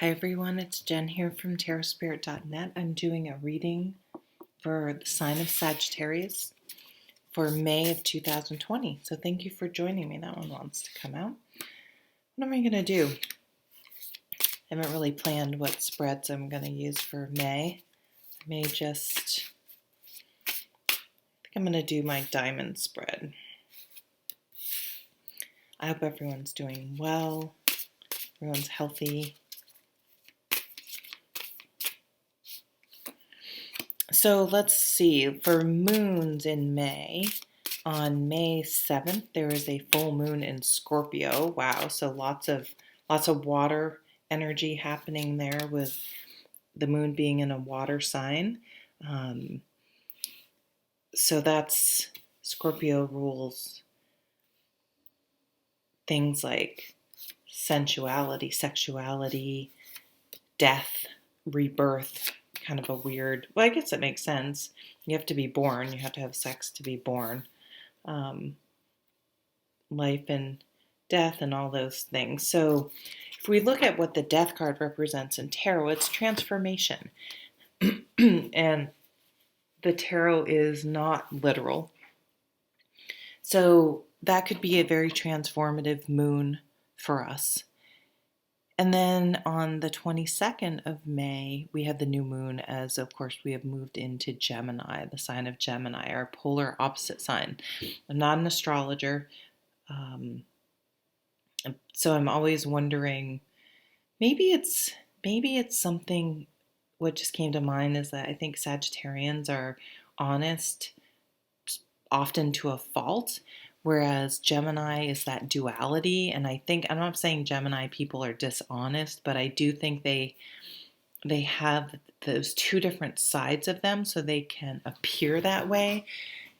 Hi everyone, it's Jen here from tarotspirit.net. I'm doing a reading for the sign of Sagittarius for May of 2020. So thank you for joining me. That one wants to come out. What am I going to do? I haven't really planned what spreads I'm going to use for May. I think I'm going to do my diamond spread. I hope everyone's doing well, everyone's healthy. So let's see, for moons in May, on May 7th, there is a full moon in Scorpio. Wow, so lots of water energy happening there with the moon being in a water sign. So that's Scorpio rules things like sensuality, sexuality, death, rebirth. Kind of a weird, well, I guess it makes sense. You have to be born, you have to have sex to be born. Life and death and all those things. So if we look at what the death card represents in tarot, it's transformation. And the tarot is not literal. So that could be a very transformative moon for us. And then on the 22nd of May, we have the new moon, as of course we have moved into Gemini, the sign of Gemini, our polar opposite sign. I'm not an astrologer, so I'm always wondering, maybe it's something. What just came to mind is that I think Sagittarians are honest, often to a fault, whereas Gemini is that duality. And I'm not saying Gemini people are dishonest, but I do think they have those two different sides of them, so they can appear that way.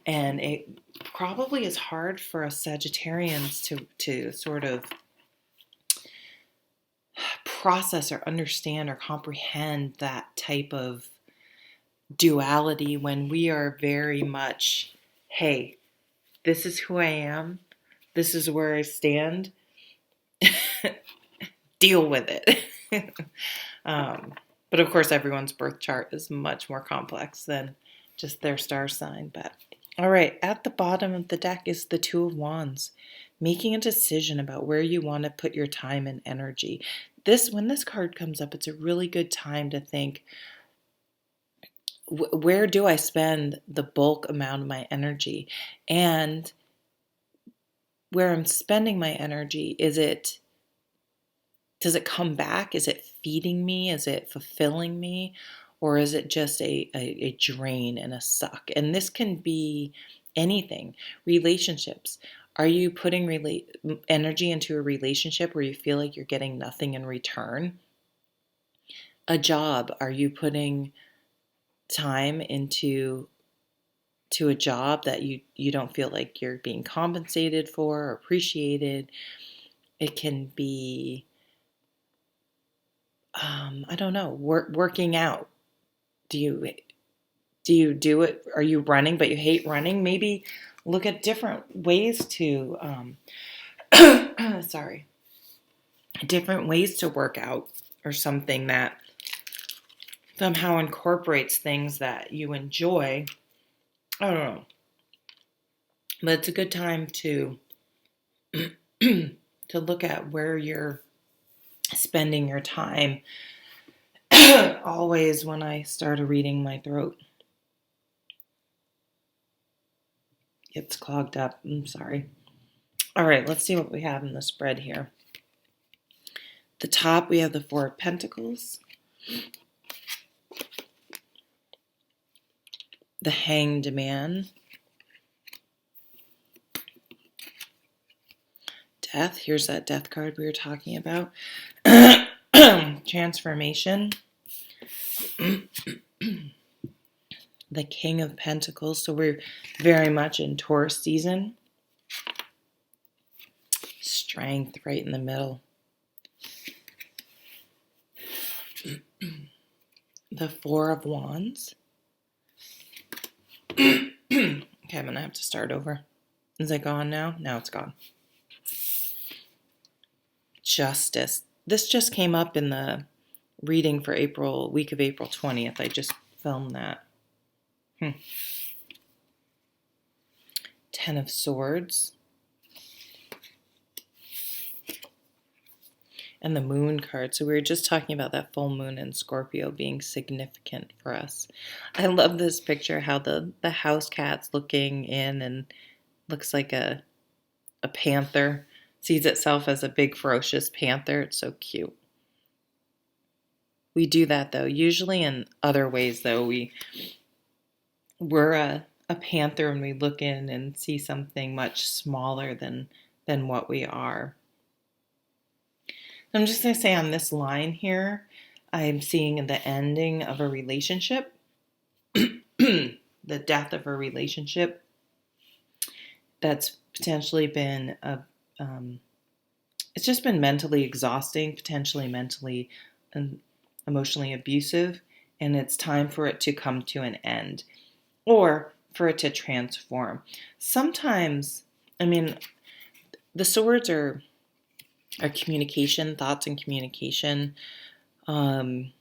And it probably is hard for us Sagittarians to sort of process or understand or comprehend that type of duality when we are very much, hey, this is who I am, this is where I stand, deal with it. But of course, everyone's birth chart is much more complex than just their star sign. But all right, at the bottom of the deck is the Two of Wands, making a decision about where you want to put your time and energy. When this card comes up, it's a really good time to think, where do I spend the bulk amount of my energy? And where I'm spending my energy, does it come back? Is it feeding me? Is it fulfilling me? Or is it just a drain and a suck? And this can be anything. Relationships. Are you putting energy into a relationship where you feel like you're getting nothing in return? A job. Are you putting time into a job that you don't feel like you're being compensated for or appreciated? It can be, I don't know, working out. Do you do it? Are you running but you hate running? Maybe look at different ways to different ways to work out, or something that somehow incorporates things that you enjoy. I don't know. But it's a good time to to look at where you're spending your time. Always when I start a reading, my throat gets clogged up. I'm sorry. All right, let's see what we have in the spread here. The top, we have the Four of Pentacles, the Hanged Man, Death. Here's that Death card we were talking about. Transformation, the King of Pentacles. So we're very much in Taurus season. Strength right in the middle. The Four of Wands. Okay, I'm going to have to start over. Is it gone now? Now it's gone. Justice. This just came up in the reading for week of April 20th. I just filmed that. 10 of Swords. And the Moon card. So we were just talking about that full moon in Scorpio being significant for us. I love this picture, how the house cat's looking in and looks like a panther. Sees itself as a big ferocious panther. It's so cute. We do that though. Usually in other ways though, we're a panther and we look in and see something much smaller than what we are. I'm just going to say on this line here, I'm seeing the ending of a relationship, the death of a relationship that's potentially been it's just been mentally exhausting, potentially mentally and emotionally abusive, and it's time for it to come to an end or for it to transform. Sometimes, the swords are communication, thoughts and communication. Sometimes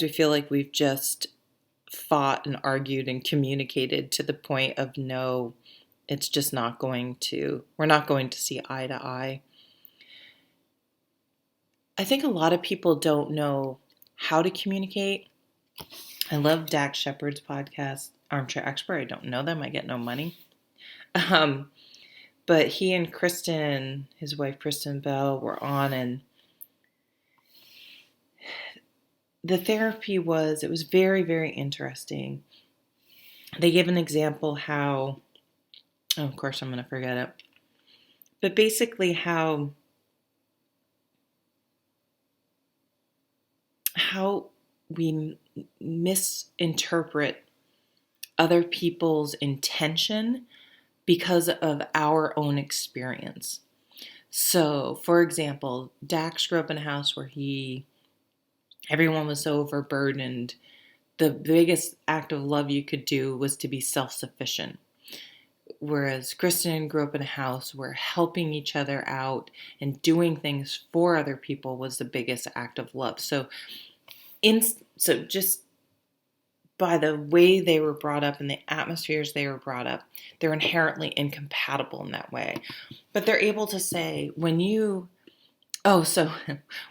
we feel like we've just fought and argued and communicated to the point of no, it's just we're not going to see eye to eye. I think a lot of people don't know how to communicate. I love Dax Shepard's podcast, Armchair Expert. I don't know them. I get no money. But he and Kristen, his wife Kristen Bell, were on, and the therapy it was very, very interesting. They gave an example how, of course I'm going to forget it, but basically how we misinterpret other people's intention because of our own experience. So, for example, Dax grew up in a house where everyone was so overburdened. The biggest act of love you could do was to be self-sufficient. Whereas Kristen grew up in a house where helping each other out and doing things for other people was the biggest act of love. So just by the way they were brought up and the atmospheres they were brought up, they're inherently incompatible in that way. But they're able to say, so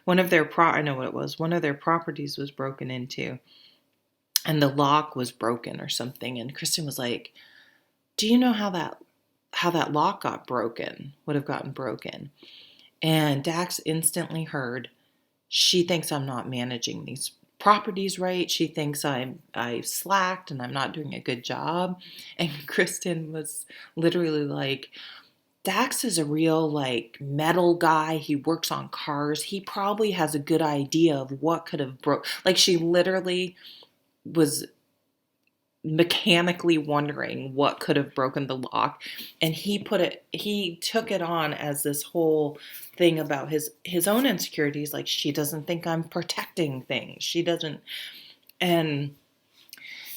one of their I know what it was. One of their properties was broken into and the lock was broken or something. And Kristen was like, do you know how that lock would have gotten broken? And Dax instantly heard, she thinks I'm not managing these properties right. She thinks I slacked and I'm not doing a good job. And Kristen was literally like, Dax is a real metal guy. He works on cars. He probably has a good idea of what could have broke. She literally was mechanically wondering what could have broken the lock, and he took it on as this whole thing about his own insecurities. She doesn't think I'm protecting things. She doesn't. And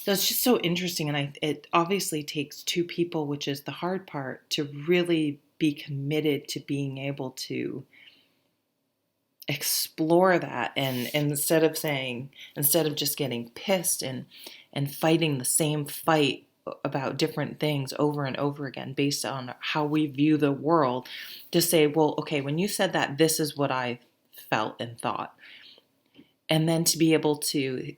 so it's just so interesting. And it obviously takes two people, which is the hard part, to really be committed to being able to explore that. And instead of just getting pissed and fighting the same fight about different things over and over again based on how we view the world, to say, well, okay, when you said that, this is what I felt and thought. And then to be able to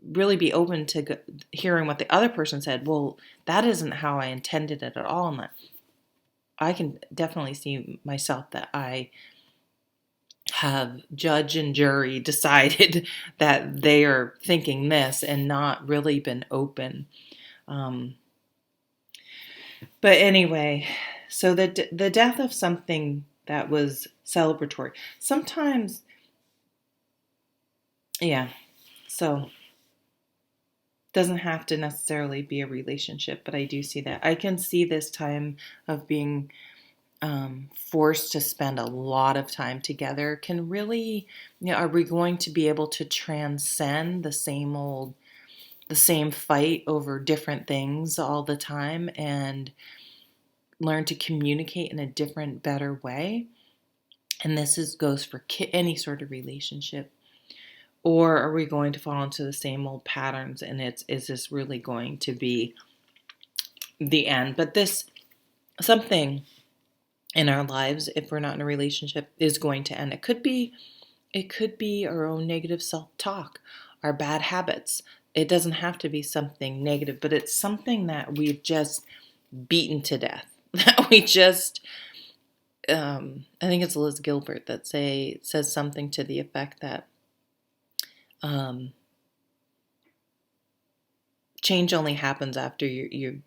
really be open to hearing what the other person said. Well, that isn't how I intended it at all. And that I can definitely see myself that I have judge and jury decided that they are thinking this and not really been open. But anyway, so the death of something that was celebratory. Sometimes, yeah, so doesn't have to necessarily be a relationship, but I do see that. I can see this time of being forced to spend a lot of time together can really, are we going to be able to transcend the same fight over different things all the time and learn to communicate in a different, better way? And goes for any sort of relationship. Or are we going to fall into the same old patterns, and is this really going to be the end? But something in our lives, if we're not in a relationship, is going to end. It could be our own negative self-talk, our bad habits. It doesn't have to be something negative, but it's something that we've just beaten to death. That we just, I think it's Liz Gilbert that says something to the effect that change only happens after you've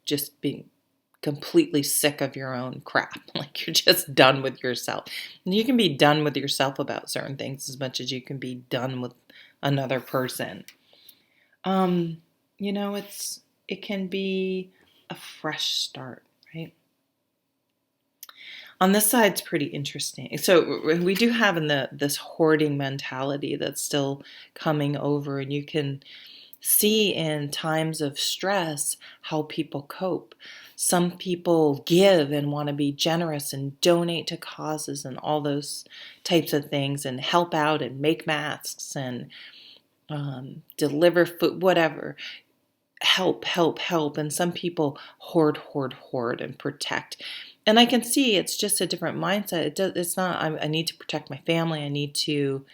just been completely sick of your own crap. Like, you're just done with yourself. And you can be done with yourself about certain things as much as you can be done with another person. It can be a fresh start, right? On this side, it's pretty interesting. So we do have this hoarding mentality that's still coming over, and you can see in times of stress how people cope. Some people give and want to be generous and donate to causes and all those types of things, and help out and make masks and deliver food, whatever. Help. And some people hoard and protect. And I can see it's just a different mindset. It's not, I need to protect my family. I need to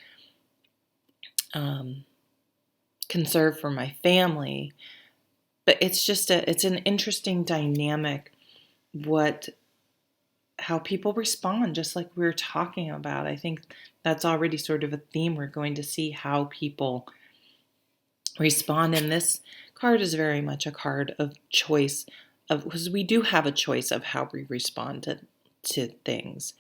conserve for my family. But it's an interesting dynamic how people respond, just like we were talking about. I think that's already sort of a theme. We're going to see how people respond. And this card is very much a card of choice, because we do have a choice of how we respond to things.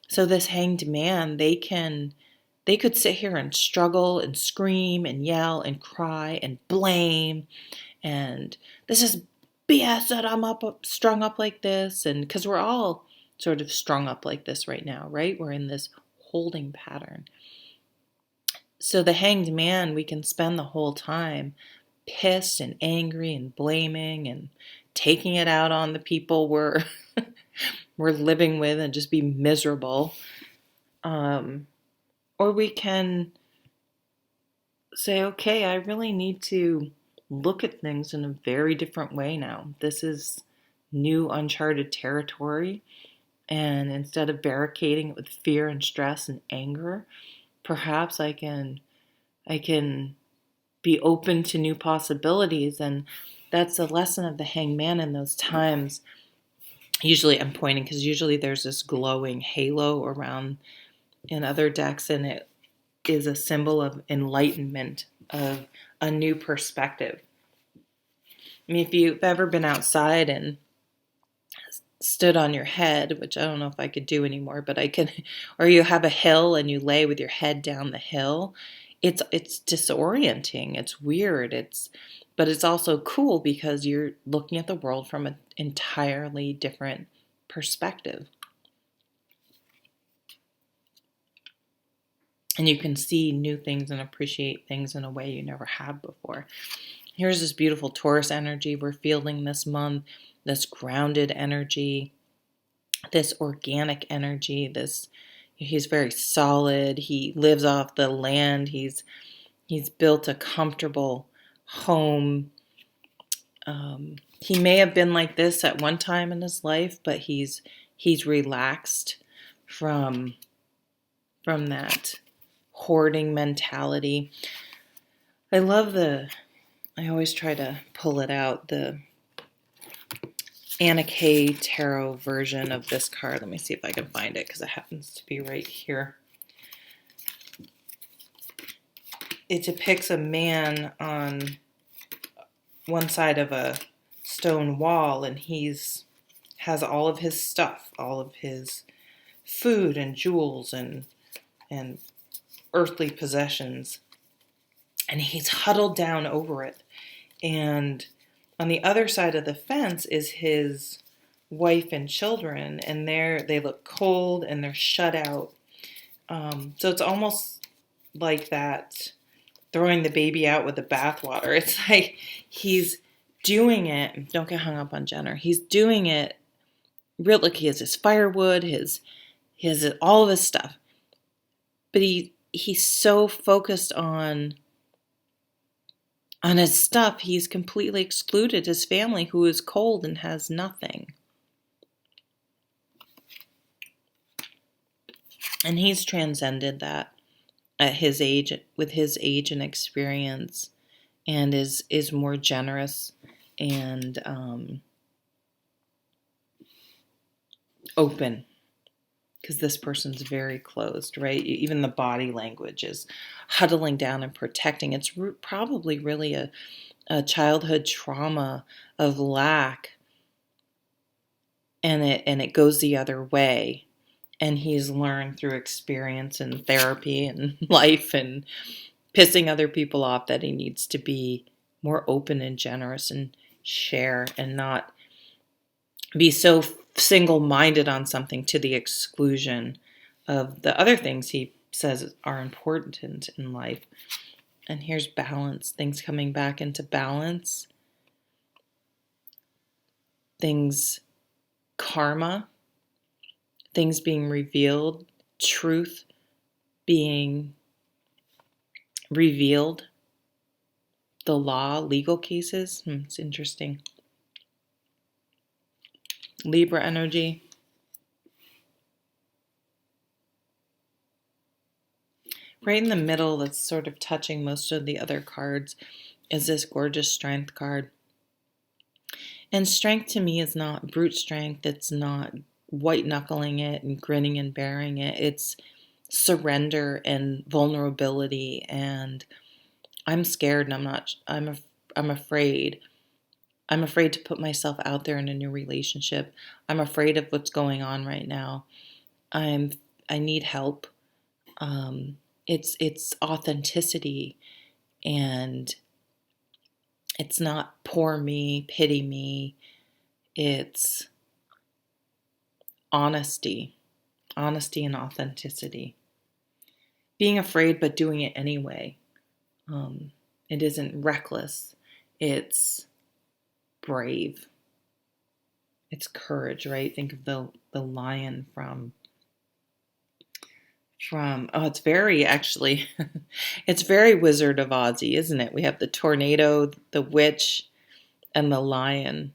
So this Hanged Man, they could sit here and struggle and scream and yell and cry and blame, and this is BS that I'm strung up like this. And because we're all sort of strung up like this right now, right? We're in this holding pattern. So the Hanged Man, we can spend the whole time pissed and angry and blaming and taking it out on the people we're living with and just be miserable. Or we can say, okay, I really need to look at things in a very different way now. This is new uncharted territory. And instead of barricading it with fear and stress and anger, perhaps I can be open to new possibilities. And that's the lesson of the Hanged Man in those times. Usually I'm pointing because usually there's this glowing halo around in other decks, and it is a symbol of enlightenment, of a new perspective. I mean, if you've ever been outside and stood on your head, which I don't know if I could do anymore, but I can, or you have a hill and you lay with your head down the hill, it's disorienting. It's weird. But it's also cool because you're looking at the world from an entirely different perspective. And you can see new things and appreciate things in a way you never have before. Here's this beautiful Taurus energy we're feeling this month, this grounded energy, this organic energy, he's very solid. He lives off the land. He's built a comfortable home. He may have been like this at one time in his life, but he's relaxed from that hoarding mentality. I always try to pull it out, the Anna Kay Tarot version of this card. Let me see if I can find it because it happens to be right here. It depicts a man on one side of a stone wall, and has all of his stuff, all of his food and jewels and earthly possessions, and he's huddled down over it. And on the other side of the fence is his wife and children, and they look cold and they're shut out. So it's almost like that, throwing the baby out with the bathwater. It's like he's doing it. Don't get hung up on gender. He's doing it. Real, like, he has his firewood, his He has all of his stuff. But he's so focused on his stuff, he's completely excluded his family, who is cold and has nothing. And he's transcended that at his age, with his age and experience, and is more generous and open, because this person's very closed, right? Even the body language is huddling down and protecting. It's probably really a childhood trauma of lack, and it goes the other way. And he's learned through experience and therapy and life and pissing other people off that he needs to be more open and generous and share, and not be so single-minded on something to the exclusion of the other things he says are important in life. And here's balance, things coming back into balance, things, karma, things being revealed, truth being revealed, the law, legal cases. It's interesting. Libra energy. Right in the middle, that's sort of touching most of the other cards, is this gorgeous strength card. And strength to me is not brute strength. It's not white knuckling it and grinning and bearing it. It's surrender and vulnerability. And I'm scared, and I'm afraid. I'm afraid to put myself out there in a new relationship. I'm afraid of what's going on right now. I need help. It's authenticity, and it's not poor me, pity me. It's honesty and authenticity. Being afraid but doing it anyway. It isn't reckless. It's brave. It's courage, right? Think of the lion from it's very, actually it's very Wizard of Oz-y, isn't it? We have the tornado, the witch, and the lion.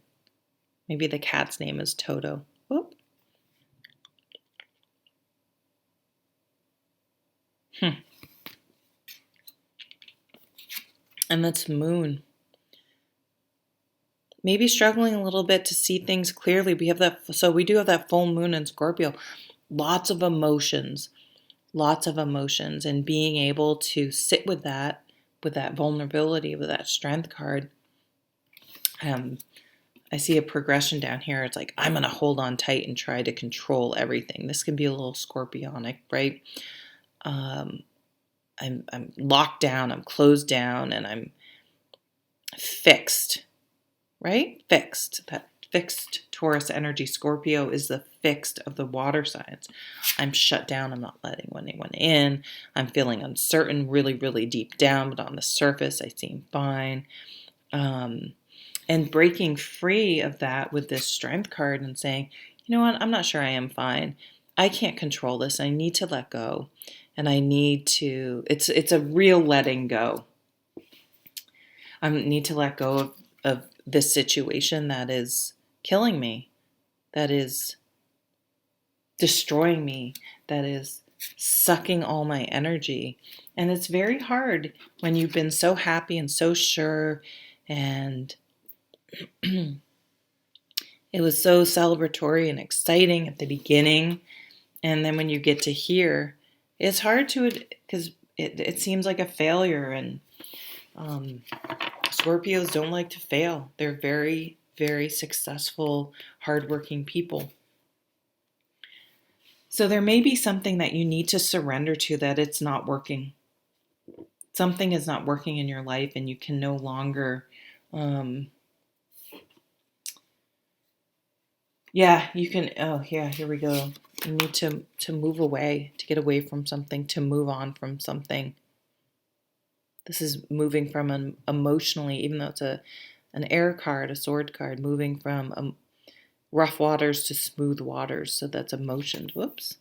Maybe the cat's name is Toto. Whoop. And that's moon. Maybe struggling a little bit to see things clearly. We do have that full moon in Scorpio. Lots of emotions, and being able to sit with that vulnerability, with that strength card. I see a progression down here. It's like, I'm going to hold on tight and try to control everything. This can be a little scorpionic, right? I'm locked down, I'm closed down, and I'm fixed, right? Fixed. That fixed Taurus energy. Scorpio is the fixed of the water signs. I'm shut down. I'm not letting anyone in. I'm feeling uncertain, really, really deep down, but on the surface, I seem fine. And breaking free of that with this strength card and saying, you know what, I'm not sure I am fine. I can't control this. I need to let go. And I need to, it's a real letting go. I need to let go of this situation that is killing me, that is destroying me, that is sucking all my energy. And it's very hard when you've been so happy and so sure, and it was so celebratory and exciting at the beginning. And then when you get to here, it's hard to, because it seems like a failure. And Scorpios don't like to fail. They're very, very successful, hardworking people. So there may be something that you need to surrender to, that it's not working. Something is not working in your life, and you can no longer, here we go. You need to move away, to get away from something, to move on from something. This is moving from emotionally, even though it's an air card, a sword card, moving from rough waters to smooth waters. So that's emotions. Whoops.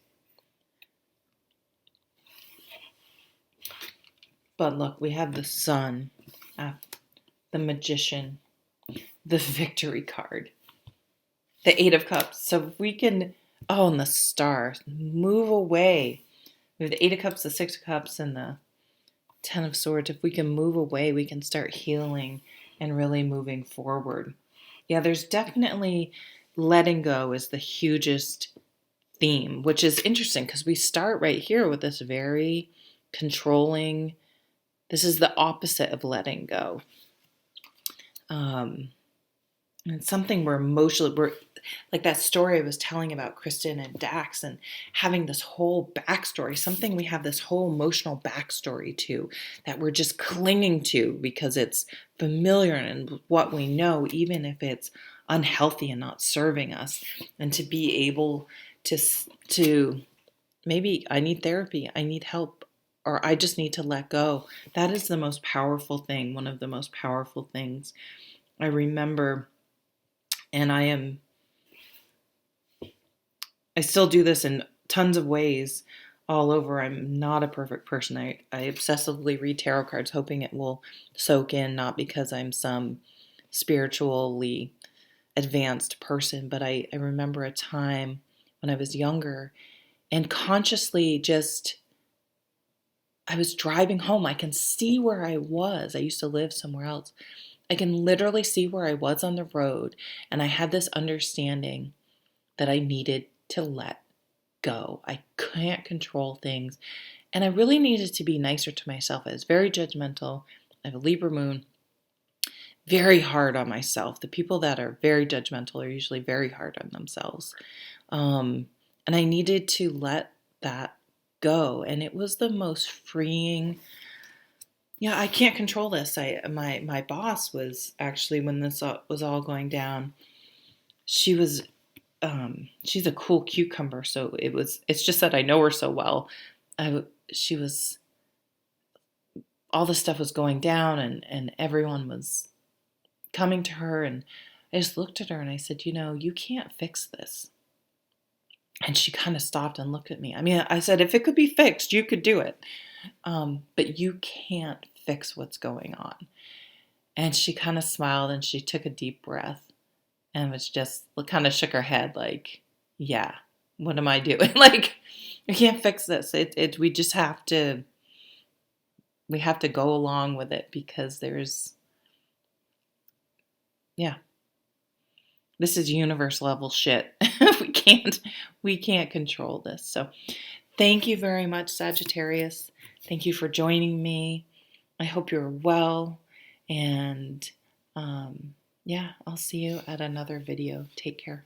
But look, we have the Sun, the Magician, the Victory card, the Eight of Cups. So if we can, oh, and the Star, move away. We have the Eight of Cups, the Six of Cups, and the Ten of Swords. If we can move away, we can start healing and really moving forward. Yeah, there's definitely letting go is the hugest theme, which is interesting because we start right here with this very controlling. This is the opposite of letting go. And something we're emotionally, we're like that story I was telling about Kristen and Dax and having this whole backstory, something we have this whole emotional backstory to that we're just clinging to because it's familiar and what we know, even if it's unhealthy and not serving us. And to be able to maybe I need therapy, I need help, or I just need to let go. That is the most powerful thing, one of the most powerful things. I remember, and I still do this in tons of ways all over. I'm not a perfect person. I obsessively read tarot cards hoping it will soak in, not because I'm some spiritually advanced person, but I remember a time when I was younger and consciously just, I was driving home. I can see where I was. I used to live somewhere else. I can literally see where I was on the road, and I had this understanding that I needed to let go. I can't control things, and I really needed to be nicer to myself. I was very judgmental. I have a Libra moon, very hard on myself. The people that are very judgmental are usually very hard on themselves. And I needed to let that go, and it was the most freeing. Yeah, I can't control this. My boss was actually, when this was all going down, she was she's a cool cucumber, so it's just that I know her so well. She was, all this stuff was going down, and everyone was coming to her, and I just looked at her and I said, you can't fix this. And she kind of stopped and looked at me. I mean, I said, if it could be fixed, you could do it. But you can't fix what's going on. And she kind of smiled and she took a deep breath and was just kind of shook her head like, yeah, what am I doing? Like, I can't fix this. We just have to, we have to go along with it because this is universe level shit. we can't control this. So thank you very much, Sagittarius. Thank you for joining me. I hope you're well. And I'll see you at another video. Take care.